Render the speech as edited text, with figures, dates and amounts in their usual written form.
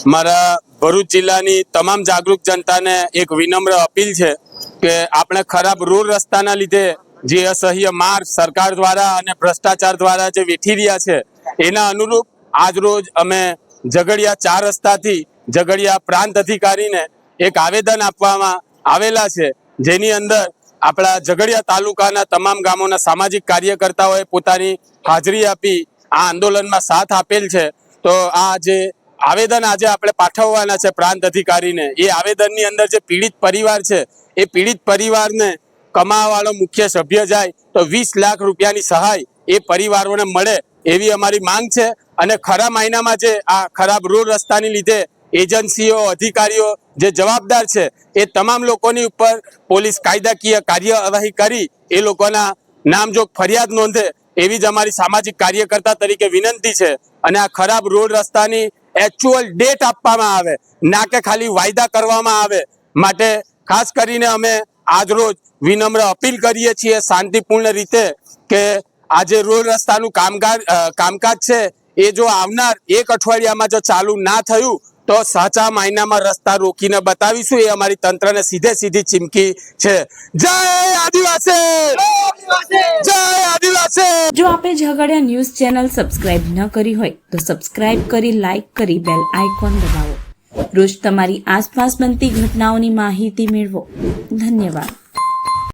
મારા ભરૂચ જિલ્લાની તમામ જાગૃત જનતાને એક વિનમ્ર અપીલ છે કે આપણે ખરાબ રોડ રસ્તાના લીધે જે અસહ્ય માર સરકાર દ્વારા અને ભ્રષ્ટાચાર દ્વારા જે વેઠી રહ્યા છે એના અનુરૂપ આજ રોજ અમે ઝઘડિયા 4 રસ્તાથી ઝઘડિયા પ્રાંત અધિકારીને એક આવેદન આપવામાં આવેલા છે, જેની અંદર આપણા ઝઘડિયા તાલુકાના તમામ ગામોના સામાજિક કાર્યકર્તાઓએ પોતાની હાજરી આપી આ આંદોલનમાં સાથ આપેલ છે। તો આ જે આવેદન આજે આપણે પાઠવવાના છે પ્રાંત અધિકારીને, એ આવેદનની અંદર જે પીડિત પરિવાર છે એ પીડિત પરિવારને કમાવાવાળો મુખ્ય સભ્ય જાય તો 20 લાખ રૂપિયાની સહાય એ પરિવારોને મળે એવી અમારી માંગ છે। અને ખરા માયનામાં જે આ ખરાબ રોડ રસ્તાની લીધે એજન્સીઓ અધિકારીઓ જે જવાબદાર છે એ તમામ લોકોની ઉપર પોલીસ કાયદાકીય કાર્યવાહી કરી એ લોકોના નામજોગ ફરિયાદ નોંધે એવી જ અમારી સામાજિક કાર્યકર્તા તરીકે વિનંતી છે। અને આ ખરાબ રોડ રસ્તાની એક્ચ્યુઅલ ડેટ આપવામાં આવે, ના કે ખાલી વાયદા કરવામાં આવે। માટે ખાસ કરીને અમે આજરોજ વિનમ્ર અપીલ કરીએ છીએ શાંતિપૂર્ણ રીતે કે આ જે રોડ રસ્તાનું કામકાજ છે એ જો આવનાર 1 અઠવાડિયામાં જો ચાલુ ના થયું તો સાચા માયનામાં રસ્તા રોકીને બતાવીશું, એ અમારી તંત્રને સીધી ચીમકી છે। જય આદિવાસી, જય આદિવાસી। જો આપે ઝઘડિયા ન્યૂઝ ચેનલ સબસ્ક્રાઇબ ન કરી હોય તો સબસ્ક્રાઇબ કરી, લાઇક કરી, બેલ આઇકોન દબાવો। રોજ તમારી આસપાસ બનતી ઘટનાઓની માહિતી મેળવો। ધન્યવાદ।